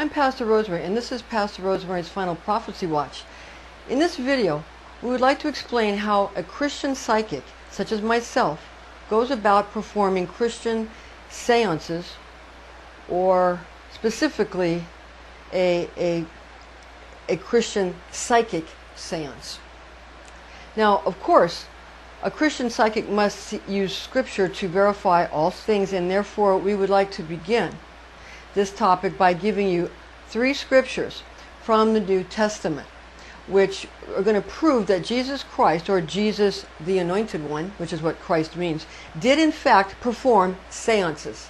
I'm Pastor Rosemary, and this is Pastor Rosemary's Final Prophecy Watch. In this video, we would like to explain how a Christian psychic, such as myself, goes about performing Christian seances, or specifically a Christian psychic seance. Now, of course, a Christian psychic must use scripture to verify all things, and therefore we would like to begin this topic by giving you 3 scriptures from the New Testament, which are going to prove that Jesus Christ, or Jesus the Anointed One, which is what Christ means, did in fact perform seances.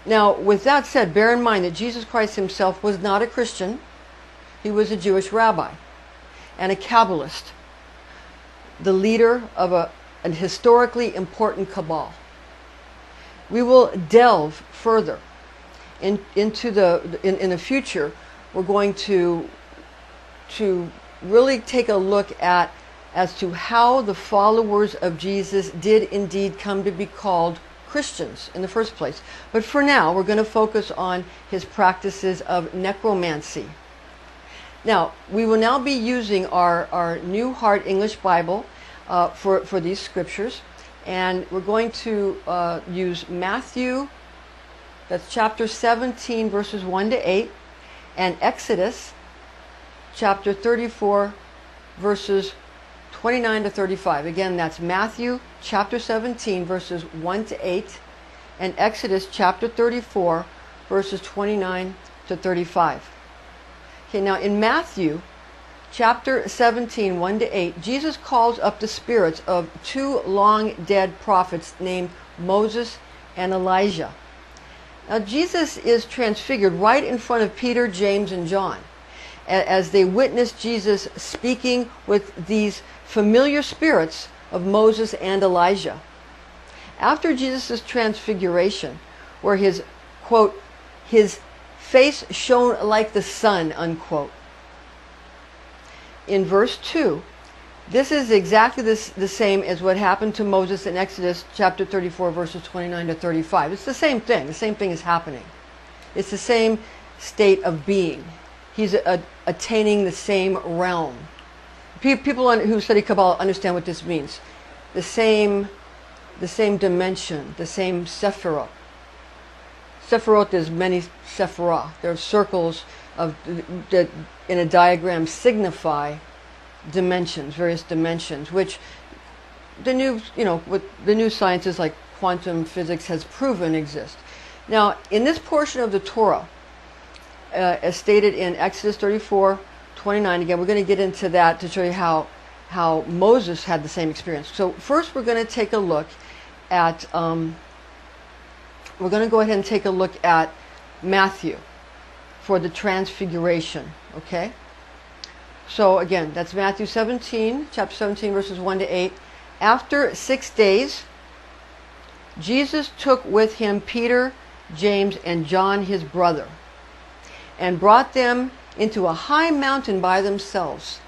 Now, with that said, bear in mind that Jesus Christ himself was not a Christian. He was a Jewish rabbi and a Cabbalist, the leader of an historically important Cabal. We will delve further into the future. We're going to really take a look at as to how the followers of Jesus did indeed come to be called Christians in the first place. But for now, we're going to focus on his practices of necromancy. Now, we will now be using our New Heart English Bible for these scriptures, and we're going to use Matthew, that's chapter 17, verses 1 to 8, and Exodus, chapter 34, verses 29 to 35. Again, that's Matthew, chapter 17, verses 1 to 8, and Exodus, chapter 34, verses 29 to 35. Okay, now in Matthew, chapter 17, 1 to 8, Jesus calls up the spirits of 2 long dead prophets named Moses and Elijah. Now, Jesus is transfigured right in front of Peter, James, and John as they witness Jesus speaking with these familiar spirits of Moses and Elijah. After Jesus' transfiguration, where his, quote, his face shone like the sun, unquote. In verse 2, this is exactly the same as what happened to Moses in Exodus chapter 34, verses 29 to 35. It's the same thing. The same thing is happening. It's the same state of being. He's attaining the same realm. People who study Cabal understand what this means. The same dimension, the same sephirot. Sephirot is many sephirah. There are circles that in a diagram signify dimensions, various dimensions, which the new sciences like quantum physics has proven exist. Now, in this portion of the Torah, as stated in Exodus 34:29, again, we're going to get into that to show you how Moses had the same experience. So first, we're going to take a look at we're going to go ahead and take a look at Matthew for the Transfiguration. Okay. So again, that's Matthew 17, chapter 17, verses 1 to 8. After 6 days, Jesus took with him Peter, James, and John, his brother, and brought them into a high mountain by themselves.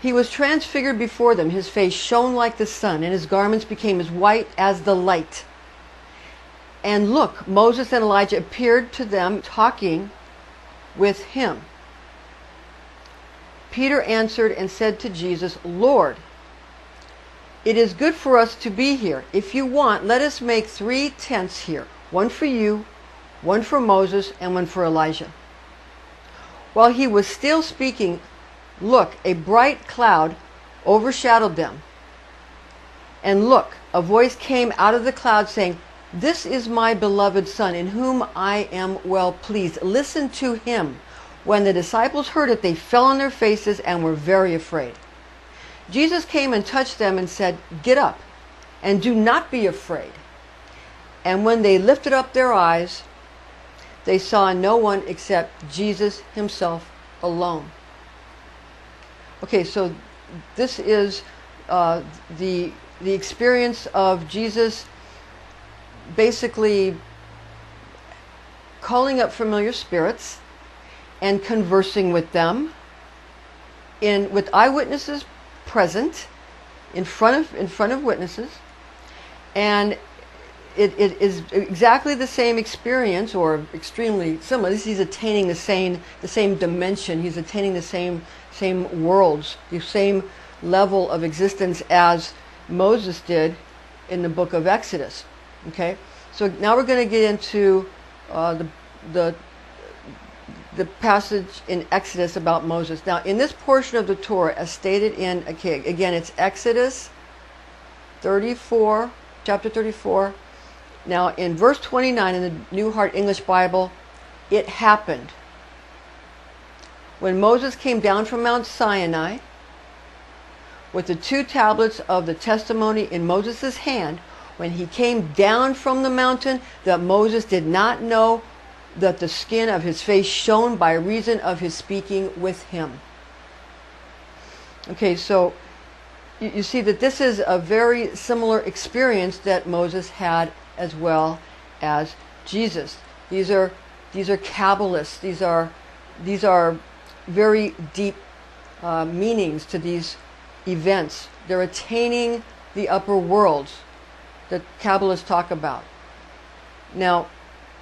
He was transfigured before them. His face shone like the sun, and his garments became as white as the light. And look, Moses and Elijah appeared to them, talking with him. Peter answered and said to Jesus, "Lord, it is good for us to be here. If you want, let us make 3 tents here, one for you, one for Moses, and one for Elijah." While he was still speaking, look, a bright cloud overshadowed them. And look, a voice came out of the cloud saying, "This is my beloved Son, in whom I am well pleased. Listen to him." When the disciples heard it, they fell on their faces and were very afraid. Jesus came and touched them and said, "Get up and do not be afraid." And when they lifted up their eyes, they saw no one except Jesus himself alone. Okay, so this is the experience of Jesus basically calling up familiar spirits and conversing with them with eyewitnesses present in front of witnesses, and it is exactly the same experience, or extremely similar. At least he's attaining the same dimension. He's attaining the same worlds, the same level of existence as Moses did in the book of Exodus. Okay, so now we're going to get into the passage in Exodus about Moses. Now, in this portion of the Torah, as stated in, okay, again, it's Exodus 34, chapter 34. Now, in verse 29 in the New Heart English Bible, it happened when Moses came down from Mount Sinai with the 2 tablets of the testimony in Moses' hand. When he came down from the mountain, that Moses did not know that the skin of his face shone by reason of his speaking with him. Okay, so you see that this is a very similar experience that Moses had as well as Jesus. These are Kabbalists. These are very deep meanings to these events. They're attaining the upper worlds that Kabbalists talk about. Now,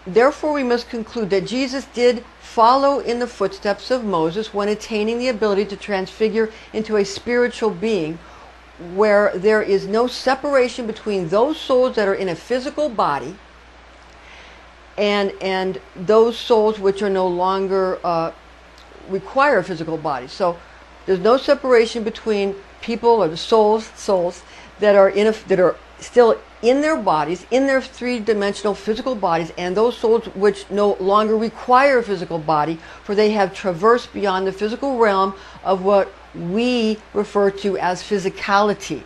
therefore, we must conclude that Jesus did follow in the footsteps of Moses when attaining the ability to transfigure into a spiritual being, where there is no separation between those souls that are in a physical body and those souls which are no longer require a physical body. So there's no separation between people, or the souls that are that are still in their bodies, in their 3-dimensional physical bodies, and those souls which no longer require a physical body, for they have traversed beyond the physical realm of what we refer to as physicality.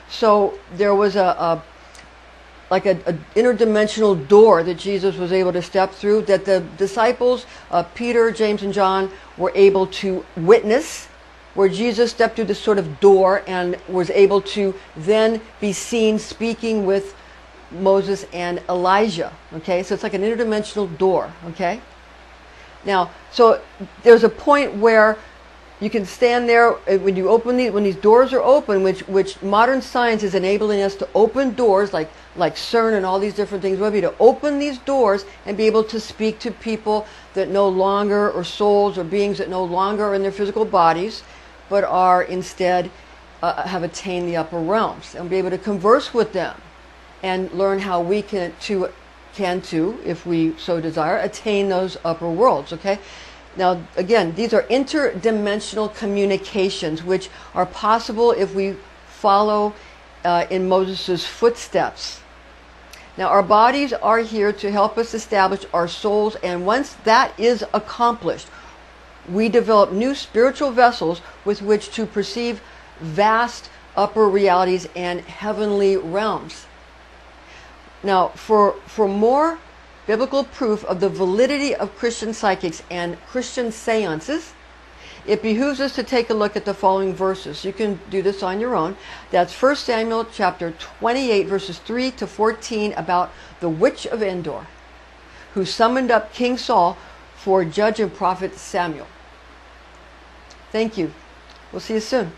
So there was a interdimensional door that Jesus was able to step through, that the disciples, Peter, James, and John, were able to witness, where Jesus stepped through this sort of door and was able to then be seen speaking with Moses and Elijah. Okay, so it's like an interdimensional door. Okay, now, so there's a point where you can stand there when you open when these doors are open, which modern science is enabling us to open doors, like CERN and all these different things. We'll be able to open these doors and be able to speak to people that no longer, or souls or beings that no longer are in their physical bodies, but are instead have attained the upper realms, and be able to converse with them and learn how we can too, if we so desire, attain those upper worlds. Okay. Now, again, these are interdimensional communications which are possible if we follow in Moses' footsteps. Now, our bodies are here to help us establish our souls, and once that is accomplished, we develop new spiritual vessels with which to perceive vast upper realities and heavenly realms. Now, for more biblical proof of the validity of Christian psychics and Christian seances, it behooves us to take a look at the following verses. You can do this on your own. That's 1 Samuel chapter 28, verses 3 to 14, about the witch of Endor, who summoned up King Saul for judge and prophet Samuel. Thank you. We'll see you soon.